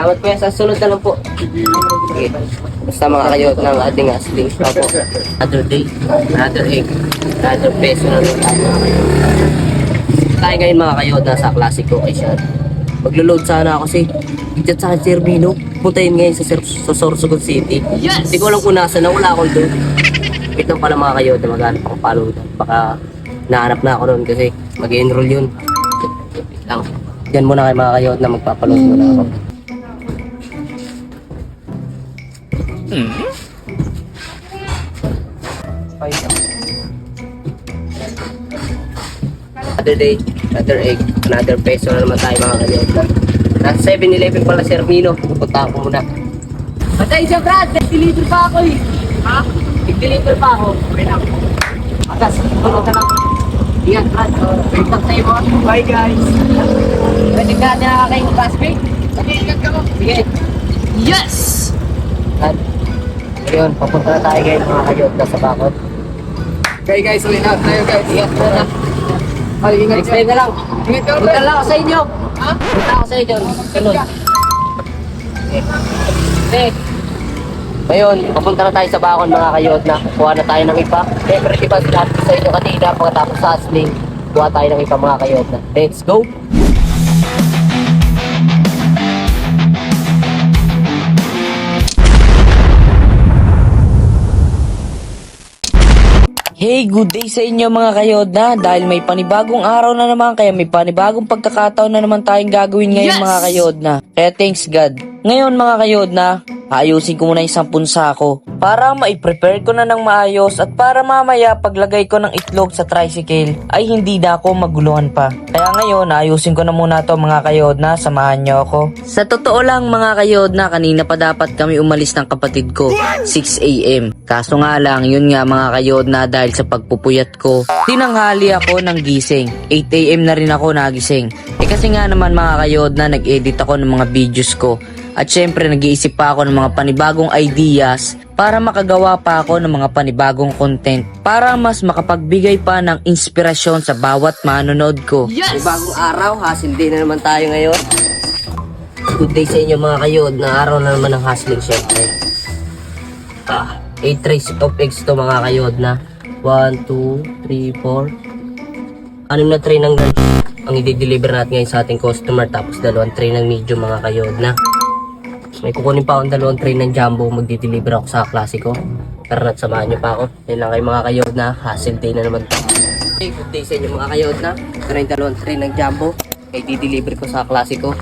Salamat po yan. Sa sunod na lang po. Okay. Basta mga kayod ng ating asling. Opo. Another day, another egg, another peso na rin tayo mga kayod. Tayo ngayon mga kayod nasa classic location. Maglo-load sana ako kasi dito sa Serbino. Puntayin ngayon sa Sorsogon City. Yes! Hindi ko alam kung nasa na. Wala akong doon. Wait lang pala mga kayod na maghanap akong follow doon. Baka nahanap na ako noon kasi mag-enroll yun. Wait lang. Diyan muna kayo mga kayod na magpapaload muna ako. Another day, another egg, another peso na naman tayo mga kayod. Nasa 7-Eleven pala si Hermino. Pupunta ako muna. Patay siya Brad! Nag-deliver pa ako eh! Ha? Nag-deliver pa ako. Okay lang. Atas, tulog ka lang. Ingat Brad. Wait lang sa'yo mga. Bye guys! Pwede ka nakakain ng plastic? Sige, ingat ka mo. Sige. Yes! At ayun, papunta na tayo ngayon mga kayod nasa bakod. Okay guys, uwi na tayo guys. Ingat mo na. Ay, ingat Next time na lang. Ingat ka Punta lang ako sa inyo. Ha? Punta ako sa inyo. Sunod. Okay. Ngayon, papunta na tayo sa bakod mga kayod na kuha na tayo ng ipa. Siyempre, diba sinabi ko sa inyo kanina pagkatapos sa asling, kuha tayo ng ipa mga kayod na. Let's go! Hey, good day sa inyo mga kayodna. Dahil may panibagong araw na naman, kaya may panibagong pagkakataon na naman tayong gagawin ngayon mga kayodna. Kaya thanks God. Ngayon mga kayodna, ayusin ko muna yung 10 sako para mai-prepare ko na ng maayos at para mamaya paglagay ko ng itlog sa tricycle ay hindi na ako maguluhan pa. Kaya ngayon, ayusin ko na muna to mga kayodna, samahan nyo ako. Sa totoo lang mga kayodna, kanina pa dapat kami umalis ng kapatid ko, 6 AM. Kaso nga lang, yun nga mga kayodna, dahil sa pagpupuyat ko, tinanghali ako ng gising. 8 AM na rin ako nagising. Kasi nga naman mga kayodna, nag-edit ako ng mga videos ko. At syempre nag-iisip pa ako ng mga panibagong ideas para makagawa pa ako ng mga panibagong content para mas makapagbigay pa ng inspirasyon sa bawat manonood ko. May bagong araw, hustle day na naman tayo ngayon. Good day sa inyo mga kayod na araw na naman ng hustling syempre. 8 trays of eggs to mga kayod na 1, 2, 3, 4 6 na tray ng large ang i-deliver natin ngayon sa ating customer, tapos 2 tray ng medium mga kayod na. May kukunin pa akong 2 tray ng jumbo, magdi-deliver ako sa klasiko. Tara na't samahan nyo pa ako. Yan lang kayo mga kayod na, hustle day na naman to. Okay, good day sa inyo mga kayod na. Ito na yung 2 tray ng jumbo, i-deliver ko sa klasiko.